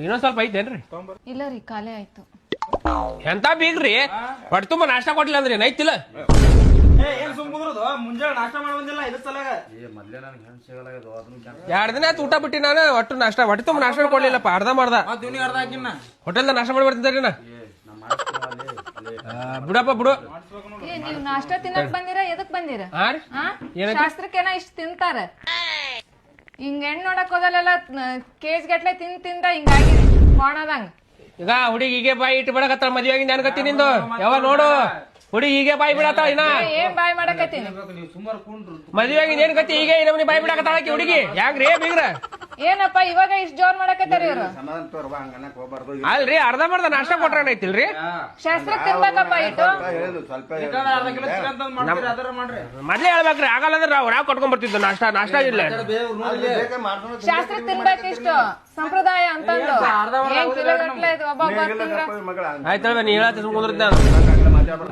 ಇನ್ನೊಂದ್ ಸ್ವಲ್ಪ ಐತೇನ್ರಿ? ಇಲ್ಲ ರೀ, ಖಾಲಿ ಆಯ್ತು. ಎಂತ ಬೀಗ್ರಿ ಹೊಟ್ಟೆ ತುಂಬ ನಾಷ್ಟ ಕೊಟ್ಟಿಲ್ಲ ಅಂದ್ರಿ ನೈತಿಲ್ಲ. ಮುಂಜಾನೆ ನಾಷ್ಟ ಮಾಡಿ ಬಂದಿಲ್ಲ ಇದ್ರ ಸಲಾಗ. 2 ದಿನ ಆಯ್ತು ಊಟ ಬಿಟ್ಟಿ ನಾನು. ಒಟ್ಟು ನಾಷ್ಟ ಹೊಟ್ಟೆ ತುಂಬ ನಾಷ್ಟ ಕೊಡ್ಲಿಲ್ಲಪ್ಪ. ಅರ್ಧ ಮಾಡ್ದ ಹೋಟೆಲ್ದ ನಾಷ್ಟ ಮಾಡಿ ಬರ್ತಿದ್ದಾರಿ ನಾ. ಬಿಡಪ್ಪ ಬಿಡು. ನೀವ್ ನಾಷ್ಟ ತಿನ್ನಕ್ ಬಂದಿರ? ಎದಕ್ ಬಂದಿರ? ಶಾಸ್ತ್ರಕ್ಕೇನ ಇಷ್ಟ ತಿಂತಾರ? ಹಿಂಗ ಹೆಣ್ ನೋಡಕ್ ಹೋದಲ್ಲೆಲ್ಲ ಕೇಜ್ ಗಟ್ಲೆ ತಿಂದ ಹಿಂಗಾಗಿ ಕೋಣದಂಗ. ಈಗ ಹುಡುಗಿ ಹೀಗೆ ಬಾಯಿ ಇಟ್ಟು ಬಿಡಕತ್ತಾರ. ಮದ್ವೆ ಆಗಿಂದ ಏನ್ ಗತಿ ನಿಂದು? ಯಾವ ನೋಡು ಹುಡುಗಿ ಹೀಗೆ ಬಾಯಿ ಬಿಡತ್ತಾಳ. ಇನ್ನ ಏನ್ ಬಾಯ್ ಮಾಡಕತ್ತೀನಿ? ಮದ್ವೆ ಆಗಿಂದ ಏನ್ ಗತಿ? ಹೀಗೆ ನಮ್ನಿ ಬಾಯಿ ಬಿಡಕತ್ತಾಳಕಿ ಹುಡುಗಿ. ಯಾಕ್ರಿ ಬೀಗ್ರ? ಏನಪ್ಪ ಇವಾಗ ಇಷ್ಟ ಜೋರ್ ಮಾಡಕತ್ತಾರ ಇವ್ರು? ಅಲ್ರಿ ಅರ್ಧ ಮರ್ಧ ನಾಷ್ಟ ಕೊಟ್ರ ಏನೈತಿಲ್ರಿ? ಶಾಸ್ತ್ರಕ್ ತಿನ್ಬೇಕಪ್ಪ ಇಟ್ಟು. ಮೊದ್ಲೇ ಹೇಳ್ಬೇಕ್ರಿ. ಆಗಲ್ಲ ಅಂದ್ರೆ ನಾವು ಕಟ್ಕೊಂಡ್ ಬರ್ತಿದ್ವಿ ನಾಷ್ಟ ಇಲ್ಲ. ಶಾಸ್ತ್ರಕ್ ತಿನ್ಬೇಕು ಇಷ್ಟು ಸಂಪ್ರದಾಯ ಅಂತಂದು. ಏನ್ ಕಿಲೋಗಟ್ಲೆ ಒಬ್ಬೊಬ್ಬ ಆಯ್ತಲ್ವ ನೀ ಹೇಳತ್ತ ಸುಮ್ಕೊಂಡ್ರಿ.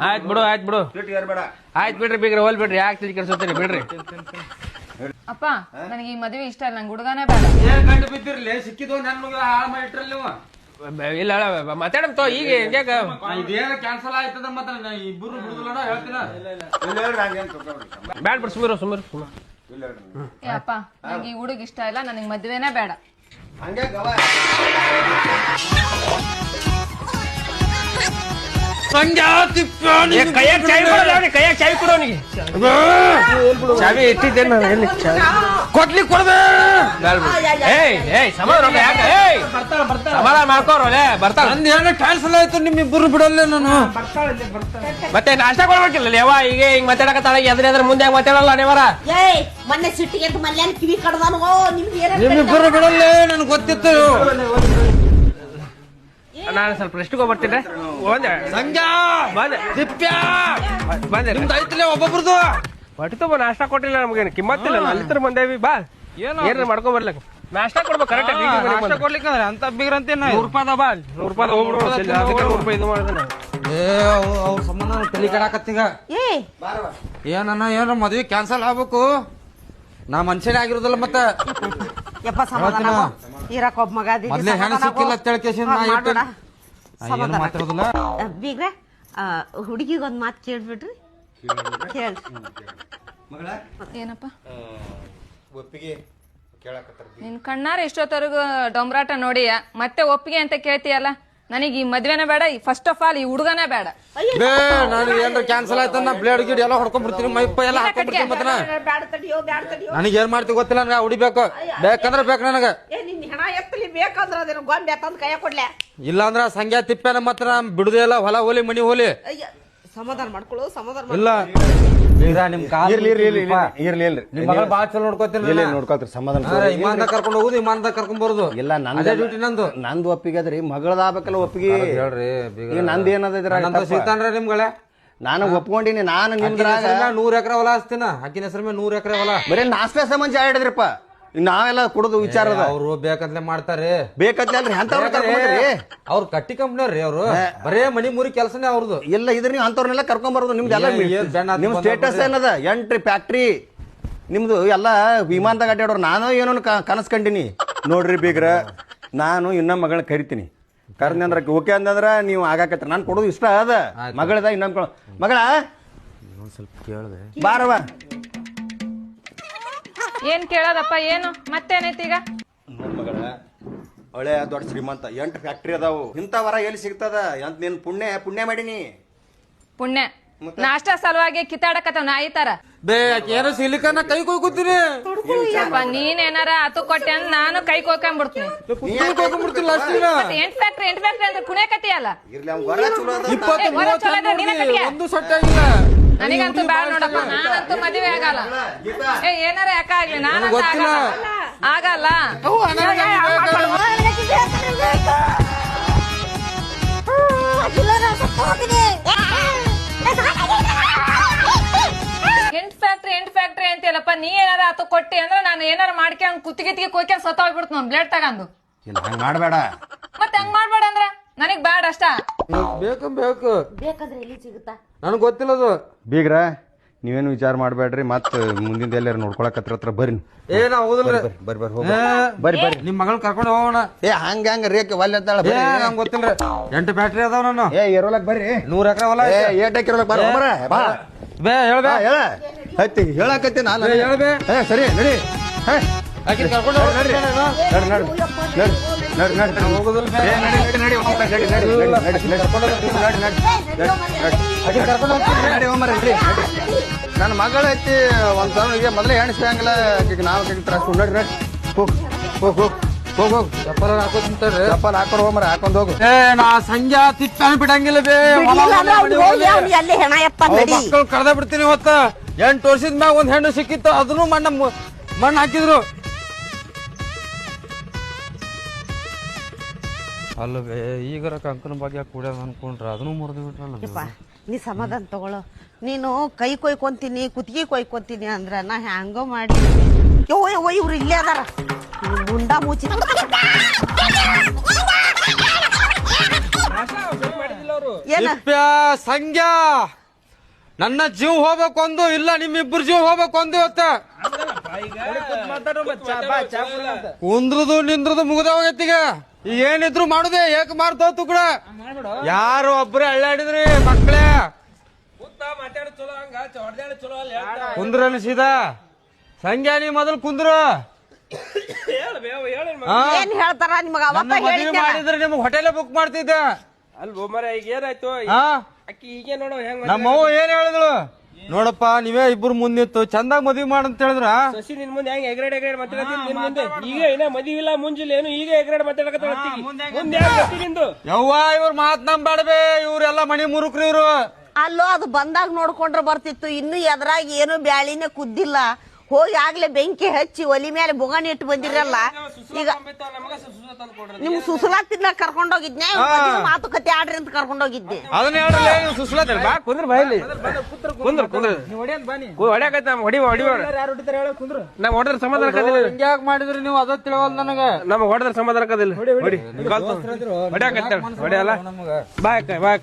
ಆಯ್ತು ಬಿಡು ಆಯ್ತು ಬಿಡ್ರಿ ಬೀಗ್ರಿ. ಹೋಲ್ ಬಿಡ್ರಿ. ಯಾಕೆ ತಿಳಿ ಕೆಲ್ಸತ್ತೀರಿ ಬಿಡ್ರಿ. ಅಪ್ಪ ನನಗೆ ಈ ಮದ್ವೆ ಇಷ್ಟ ಇಲ್ಲ. ನಂಗೆ ಹುಡುಗನೇ ಬೇಡ. ಗಂಡು ಬಿದ್ದಿರ್ಲಿ ಸಿಕ್ಕಿದ್ವು ನನ್ ಹಾಳು ಮಾಡಿ ಇಟ್ರಲ್ಲಿ ನೀವು. ಇಲ್ಲ ಮಾತಾಡಮ್ ತೋ. ಈಗ ಇದೇನ ಕ್ಯಾನ್ಸಲ್ ಆಯ್ತದ ಮತ್ತೆ ಇಬ್ಬರು ಬಿಡುದಿಲ್ಲ ಹೇಳ್ತೀನ. ಬ್ಯಾಡ ಬಿಡು ಸುಮ್ಮಿರು. ಏ ಅಪ್ಪ ನಂಗೆ ಈ ಹುಡುಗ ಇಷ್ಟ ಇಲ್ಲ. ನನಗೆ ಮದ್ವೆನೇ ಬೇಡ. ಕೈಯಾಗ ಚಾವಿ ಕೊಡು ಅವನಿಗೆ. ಚಾವಿ ಇಟ್ಟಿದ್ದೇನೆ ಎಲ್ಲಿ ಕೊಡ್ಲಿ ಕೊಡ್ಬೇ. ಸಮಾಧಾನ ಮಾಡ್ಕೋರೇ ಬರ್ತಾಳ. ನಂದೇನ ಕ್ಯಾನ್ಸಲ್ ಆಯ್ತು ನಿಮ್ಮಿಬ್ಬರು ಬಿಡಲ್ಲ ನಾನು. ಮತ್ತೆ ನಾಷ್ಟ ಕೊಡ್ಬೇಕಿಲ್ಲ ಯಾವ ಈಗ ಹಿಂಗ್ ಮಾತಾಡಕತ್ತಾಳ. ಎದ್ರ ಮುಂದೆ ಮಾತಾಡಲ್ಲ ನೀವರ. ಮೊನ್ನೆ ಸಿಟ್ಟಿಗೆ ಮಲ್ಯಾನ್ ಕಿವಿ ಕಡ್ದಾನು. ನಿಮ್ಮಿಬ್ಬರು ಬಿಡಲ್ಲ ನನ್ಗೆ ಗೊತ್ತಿತ್ತು. ನಾನು ಸ್ವಲ್ಪ ರೆಸ್ಟ್ಗೆ ಹೋಗ್ಬರ್ತೀನಿ. ಐತಿಲ್ಲ ಒಬ್ಬೊಬ್ರದು ಹೊಟ್ಟೆ ತುಂಬ ನಾಷ್ಟ ಕೊಟ್ಟಿಲ್ಲ ನಮ್ಗೇನು ಕಿಮ್ಮತ್ತಿಲ್ಲ. ಅಲ್ಲಿ ಬಂದೇವಿ ಬಾ ಏನ್ರ ಮಾಡ್ಕೊಂಡ್ ಬರ್ಲಕ್ಕ. ನಾಷ್ಟ ಕೊಡ್ಬೇಕು ಕರೆಕ್ಟ್ ಕೊಡ್ಲಿಕ್ಕೆ ಅಂತ ಬಿಗ್ರಂತೆ ₹100 ಬಾ. ₹100 ಇದು ಮಾಡಿದ್ರೆ ಅವ್ರ ಸಂಬಂಧ ತಲೆ ಕಡಾಕತ್ತೀಗ. ಏನನ್ನ ಏನ ಮದ್ವಿ ಕ್ಯಾನ್ಸಲ್ ಆಗ್ಬೇಕು. ನಾ ಮನುಷ್ಯನೇ ಆಗಿರೋದಲ್ಲ ಮತ್ತೆ. ಯಪ್ಪ ಸಮಾಧಾನ ಇರಕ್ ಒಬ್ಬ ಮಗ ಮೊದ್ಲೇ ಹೆಣ ಸಿಕ್ಕಿಲ್ಲ ಮಾತಾಡೋದಿಲ್ಲ. ಬೀಗ್ರ ಹುಡುಗಿಗೊಂದ್ ಮಾತು ಕೇಳ್ಬಿಡ್ರಿ. ಕೇಳಿ ಏನಪ್ಪ ನಿನ್ ಕಣ್ಣಾರ ಇಷ್ಟೊತ್ತವರೆಗೂ ಡೊಂಬ್ರಾಟ ನೋಡಿಯ ಮತ್ತೆ ಒಪ್ಪಿಗೆ ಅಂತ ಕೇಳ್ತೀಯಲ್ಲ. ನನಗೆ ಈ ಮದ್ವೆನೇ ಬೇಡ. ಫಸ್ಟ್ ಆಫ್ ಆಲ್ ಈ ಹುಡುಗನೇ ಬೇಡ. ನಾನು ಏನಾರ ಕ್ಯಾನ್ಸಲ್ ಆಯ್ತ ನಾ ಬ್ಲೇಡ್ ಗಿಡ್ ಎಲ್ಲ ಹೊಡ್ಕೊಂಡ್ ಬಿಡ್ತೀನಿ. ಮೈಪ್ಪ ಎಲ್ಲ ಹಾಕೊಂಡ್ಬಿಡ್ತೀನಿ. ಮತ್ತೆ ನನಗೆ ಏನ್ ಮಾಡ್ತೀವಿ ಗೊತ್ತಿಲ್ಲ. ನನಗೆ ಹೊಡಿಬೇಕು. ಬೇಕಂದ್ರೆ ಬೇಕು ನನಗೆ. ಹಣ ಎತ್ತಲಿ ಬೇಕಂದ್ರ ಅದೇನು ಗೊಂಬೆ ತಂದ್ ಕೈಯ ಕೊಡ್ಲೆ. ಇಲ್ಲ ಅಂದ್ರ ಸಂಗ್ಯಾ ತಿಪ್ಪೆನ ಮಾತ್ರ ಬಿಡುದೇ ಇಲ್ಲ. ಹೊಲ ಹೋಲಿ ಮನಿ ಹೋಲಿ. ಸಮಾಧಾನ ಮಾಡ್ಕೊಳ್ಳು. ಸಮಾಧಾನ ಇಲ್ಲ ನಿಮ್ ನಿಮ್ ಮಗಳ ಬಾಳ ಚಲೋ ನೋಡ್ಕೋತೀನಿ. ನೋಡ್ಕೊಳ್ತೀರಿ ಸಮಾಧಾನ. ವಿಮಾನದಾಗ ಕರ್ಕೊಂಡು ಹೋಗುದು, ವಿಮಾನದಾಗ ಕರ್ಕೊಂಡ್ ಬರುದು. ಇಲ್ಲ ಅದೇ ಡ್ಯೂಟಿ ನಂದು ಒಪ್ಪಿಗೆ ಅದ್ರಿ. ಮಗಳದಾಗಬೇಕಲ್ಲ ಒಪ್ಪಿಗೆ. ಹೇಳ್ರಿ ನಂದು ಏನದ ಸಿಗ್ತಾನ್ರಿ ನಿಮ್ಗಳೇ. ನಾನು ಒಪ್ಕೊಂಡಿನಿ. ನಾನು ನಿಮ್ದ್ರಾಗ 100 ಎಕರೆ ಹೊಲ ಹಚ್ತೀನ. ಆಕಿನ ಹೆಸರ ಮೇಲೆ 100 ಎಕರೆ ಹೊಲ. ಬರೀ ನಾಷ್ಟ ಸಂಬಂಧ ಹೇಳಿದ್ರಪ್ಪ. ನಾವೆಲ್ಲ ಕುಡುದು ವಿಚಾರದ ಅವ್ರು ಬೇಕಂತಲೇ ಮಾಡ್ತಾರೆ. ಬೇಕಂತ ಅಲ್ರಿ ಅವ್ರು ಕಟ್ಟಿ ಕಂಪ್ನಿಯವ್ರಿ. ಅವ್ರು ಬರೇ ಮನಿ ಮುರಿ ಕೆಲಸನೇ ಅವ್ರದ್ದು. ಇಲ್ಲ ಇದ್ರ ನೀವು ಅಂತವ್ರನ್ನೆಲ್ಲ ಕರ್ಕೊಂಡ್ ಬರೋದು. ನಿಮ್ದೆಲ್ಲ ನಿಮ್ ಸ್ಟೇಟಸ್ ಏನದ? ಎಂಟ್ರಿ ಫ್ಯಾಕ್ಟ್ರಿ ನಿಮ್ದು ಎಲ್ಲ ವಿಮಾನದಾಗ ಅಡ್ಡಾಡೋರು. ನಾನು ಏನೋ ಕನಸ್ ಕಂಡಿನಿ ನೋಡ್ರಿ ಬೀಗ್ರ. ನಾನು ಇನ್ನೊಂದು ಮಗಳನ್ನ ಕರಿತೀನಿ. ಕರ್ದ ಅಂದ್ರ ಓಕೆ ಅಂತಂದ್ರ ನೀವು ಆಗಾಕತ್ರಿ. ನಾನು ಕೊಡೋದು ಇಷ್ಟ ಅದ. ಮಗಳದ ಇನ್ನೊಂದು ಮಗಳ ಸ್ವಲ್ಪ ಕೇಳಿದೆ ಬಾರವ. ಏನ್ ಕೇಳೋದಪ್ಪ? ಏನು ಮತ್ತೇನೈತಿ ಈಗ? ನೋಡ್ ಮಗಳ ಒಳ್ಳೆ ದೊಡ್ಡ ಶ್ರೀಮಂತ 8 ಫ್ಯಾಕ್ಟ್ರಿ ಅದಾವು. ಇಂಥ ವರ ಎಲ್ಲಿ ಸಿಗ್ತದ ಅಂತ ನೀನ್ ಪುಣ್ಯ ಮಾಡೀನಿ. ಪುಣ್ಯ ನಾಷ್ಟ ಸಲುವಾಗಿ ಕಿತ್ತಾಡಕತ್ತವ ನಾಯಿ ತರ. ಏನೋ ಸಿಲಿಕಾನ ಕೈ ಕೊಯ್ಕೊತೀನಿ. ನೀನೇನಾರ ಅತು ಕೊಟ್ಟೆ ಅಂತ ನಾನು ಕೈ ಕೊಯ್ಕೊಂಡ್ಬಿಡ್ತೀನಿ. ಎಂಟ್ ಫ್ಯಾಕ್ಟ್ರಿ ಅಂದ್ರೆ ಕುಣಿಯಕತ್ತಿಯಲ್ಲ. ಒಂದು ಸೊಟ್ಟೆ ಆಗಿಲ್ಲ. ನನಗಂತೂ ಬ್ಯಾಡ ನೋಡಪ್ಪ. ನಾನಂತೂ ಮದುವೆ ಆಗಲ್ಲ. ಏನಾರ ಯಾಕಾಗ್ಲಿ ನಾನಂತೂ ಆಗಲ್ಲ. ಎಂಟ್ ಫ್ಯಾಕ್ಟ್ರಿ ಅಂತೀಯಲ್ಲಪ್ಪ. ನೀ ಏನಾರ ಅತು ಕೊಟ್ಟಿ ಅಂದ್ರೆ ನಾನು ಏನಾರ ಮಾಡ್ಕೊಂಡ್ ಕುತ್ತಿಗೆ ಕೊಯ್ಕೊಂಡ್ ಸತ್ತೋಗ್ಬಿಡ್ತು ನಾನು ಬ್ಲೇಡ್ ತಗೊಂಡು. ಮಾಡ್ಬೇಡ. ಮತ್ತೆ ಹಂಗ್ ಮಾಡ್ಬೇಡ ಅಂದ್ರ ನನಗ್ ಬ್ಯಾಡ ಅಷ್ಟ. ಬೇಕು ಬೇಕಾದ್ರೆ ಎಲ್ಲಿ ಸಿಗುತ್ತಾ ನನಗ್ ಗೊತ್ತಿಲ್ಲ ಅದು. ಬೀಗ್ರ ನೀವೇನು ವಿಚಾರ ಮಾಡ್ಬೇಡ್ರಿ ಮತ್ ಮುಂದಿನ ಎಲ್ಲಾರು ನೋಡ್ಕೊಳಕತ್ರ ಹತ್ರ ಬರ್ರಿ ಏನ ಹೋಗುದಿಲ್ರಿ ಬರ್ರಿ ಬರ್ರಿ ಹೋಗ್ರಿ ಬರ್ರಿ ಬರ್ರಿ ನಿಮ್ ಮಗಳ್ ಕರ್ಕೊಂಡು ಹೋಗೋಣ. ಏ ಹಂಗ ರೇಖೆ ಒಲ್ಲೆ ಅತ್ತಾಳ ಏ ನಮ್ಗ್ ಗೊತ್ತಿಲ್ರಿ 8 ಬ್ಯಾಟ್ರಿ ಅದಾವ ನಾನು. ಏ ಏರೋಲಕ್ ಬರ್ರಿ 100 ಎಕರೆ ಹೊಲ ಏ ಐತೆ. ಏಟ್ ಹಾಕಿರೋಲಕ್ ಬರ ಬಾ ಬೇ ಹೇಳ್ಬೇ ಹೇಳ ಹತ್ತಿ ಹೇಳಕತ್ತಿ ನಾನು ಏ, ಹೇಳ್ಬೇ. ಏ ಸರಿ ನಡಿ ಹೇ ಆಕಿನ್ ಕರ್ಕೊಂಡು ಹೋಗೋಣ. ನಡಿ ನಡಿ ನಡಿ ನಡಿ ನಡಿ ನಡಿ ಹೋಗುದಿಲ್ಲ ಬೇ. ಏ ನಡಿ ನಡಿ ನಡಿ ಹೋಗ್ತಾ ನಡಿ ನಡಿ ನಡಿ ನಡಿ ನಡಿ ಆಕಿನ್ ಕರ್ಕೊಂಡು ಹೋಗ್ತೀನಿ. ನಡಿ ಹೋಮರ ನಡಿ ನನ್ನ ಮಗಳ ಐತಿ ಒಂದ್ ಸಲ ಈಗ ಮೊದಲೇ ಎಣಿಸ್ಬೇಕಂಗಿಲ್ಲ ಈಗ ನಾವು ತ್ರಾಸ ನಡಿ ನಡಿ ಹೋಗ್ ಹೋಗ್ ಹೋಗ್ ಹೋಗ್ ಹೋಗ್ ಚಪ್ಪಲ್ ಹಾಕೋತಿಂತಾರ್ರಿ. ಚಪ್ಪಲ್ ಹಾಕೊಂಡು ಹೋಮರ ಹಾಕೊಂಡ್ ಹೋಗು ಏ ನಾ ಸಂಜೆ ತಿಪ್ಪಾನ ಬಿಡಂಗಿಲ್ಲ ಬೇ. ಅಲ್ಲಿ ಹೆಣ ಎತ್ತ ನಡಿ ಮಕ್ಕಳು ಕಳ್ದ ಬಿಡ್ತೀನಿ ಇವತ್ತ. 8 ವರ್ಷದ ಮ್ಯಾಗ ಒಂದ್ ಹೆಣ್ಣು ಸಿಕ್ಕಿತ್ತು, ಅದನ್ನು ಮಣ್ಣು ಹಾಕಿದ್ರು. ಅಲ್ಲ ಬೇ, ಈಗರ ಕಂಕನ ಬಗ್ಗೆ ಕುಡಿಯೋದು ಅನ್ಕೊಂಡ್ರ ಅದನ್ನು ಮುರಿದು ಬಿಟ್ರಲ್ಲ. ನೀ ಸಮಾಧಾನ ತಗೊಳ್ಳೋ. ನೀನು ಕೈ ಕೊಯ್ಕೊಂತೀನಿ ಕುತ್ತಿಗೆ ಕೊಯ್ಕೊಂತೀನಿ ಅಂದ್ರ ನಾ ಹ್ಯಾಂಗೋ ಮಾಡಿ ಯವ್ವ ಇವ್ರು ಇಲ್ಲೇ ಅದಾರ ಮುಂಡ ಮುಚ್ಚಿ ಏನ ಸಂಖ್ಯಾ ನನ್ನ ಜೀವ ಹೋಗ್ಬೇಕೊಂದು, ಇಲ್ಲ ನಿಮ್ಮಿಬ್ಬರು ಜೀವ ಹೋಗ್ಬೇಕೊಂದು ಇವತ್ತ. ಕುಂದ್ರದು ನಿಂದ್ರದು ಮುಗ್ದ ಹೋಗೈತಿಗ. ಈಗ ಏನಿದ್ರು ಮಾಡುದೇ ಏಕ ಮಾರ್ತೋತು ಕೂಡ. ಯಾರು ಒಬ್ರೇ ಅಳ್ಳಾಡಿದ್ರಿ ಮಕ್ಕಳೇ ಕುಂದ್ರ ಅನಿಸಿದ. ಸಂಖ್ಯಾ ನೀ ಮೊದಲು ಕುಂದ್ರು. ಏನ್ ಹೇಳ್ತಾರ ನಿಮಗ ಅವತ್ತ ಮದುವೆ ಹೇಳಿದ್ದೆ ಮಾಡಿದ್ರೆ ನಿಮ್ಗೆ ಹೋಟೆಲ್ ಬುಕ್ ಮಾಡ್ತಿದ್ದೆ. ಅಲ್ವೋ ಮರ ಈಗ ಏನಾಯ್ತು ಹಾ ಅಕ್ಕಿ ಈಗ ನೋಡೋ ಹೆಂಗ್ ನಮ್ಮವ್ವ ಏನ್ ಹೇಳಿದ್ರು, ನೋಡಪ್ಪ ನೀವೇ ಇಬ್ರು ಮುಂದಿತ್ತು ಚಂದಾಗ್ ಮದ್ವಿ ಮಾಡಂತ ಹೇಳಿದ್ರ. ಸಸಿ ನಿನ್ ಮುಂದೆ ಹೆಂಗ್ ಎಗ್ರೇಡ್ ಮಾತಾಡತ್ತೀನಿ ನಿನ್ ಮುಂದೆ. ಈಗ ಇನ್ನ ಮದಿವಿಲ್ಲ ಮುಂಜಿಲ್ಲ ಏನು ಈಗ ಎಗ್ರೇಡ್ ಮಾತಾಡಕತ್ತ ಮುಂದೆ ನಿಂದು ಯವ್ವ ಇವ್ರ ಮಾತ್ ನಂಬ್ಯಾಡ್ಬೇ, ಇವ್ರೆಲ್ಲ ಮಣಿ ಮುರುಕ್ರಿ ಇವ್ರು. ಅಲ್ಲೋ ಅದು ಬಂದಾಗ ನೋಡ್ಕೊಂಡ್ರೆ ಬರ್ತಿತ್ತು. ಇನ್ನು ಎದ್ರಾಗ ಏನು ಬ್ಯಾಳಿನೇ ಕುದ್ದಿಲ್ಲ. ಹೋಗಿ ಆಗ್ಲೇ ಬೆಂಕಿ ಹಚ್ಚಿ ಒಲಿ ಮೇಲೆ ಬೊಗಣಿ ಇಟ್ಟು ಬಂದಿರಲ್ಲ. ಈಗ ನಿಮ್ಗೆ ಸುಸಲಾತಿನ ಕರ್ಕೊಂಡೋಗಿದ್ನೆ, ಮಾತುಕತೆ ಆಡ್ರಿ ಅಂತ ಕರ್ಕೊಂಡೋಗಿದ್ದೆ. ಅದನ್ನ ಹೇಳ್ರಲ್ಲ ನೀವು ಸುಸ್ಲತ್ತ. ಬಾ ಕುಂದ್ರ ಬಾಯಲ್ಲಿ ಕುಂದ್ರ ಹೊಡ್ಯಾಕೈತ ನಮ್ ಹೊಡೆದ್ರ ಸಮಾಧಾನ ಹಿಂಗ್ಯಾಕ್ ಮಾಡಿದ್ರಿ ನೀವು ಅದ ತಿಳವಲ್ ನನಗ. ನಮಗ್ ಹೊಡೆದ್ರ ಸಮಾಧಾನ ಹೊಡಿ ಹೊಡ್ಯಾಕೈತ ಹೊಡ್ಯಲ್ಲ ಬಾಯ್ ಬಾಯ್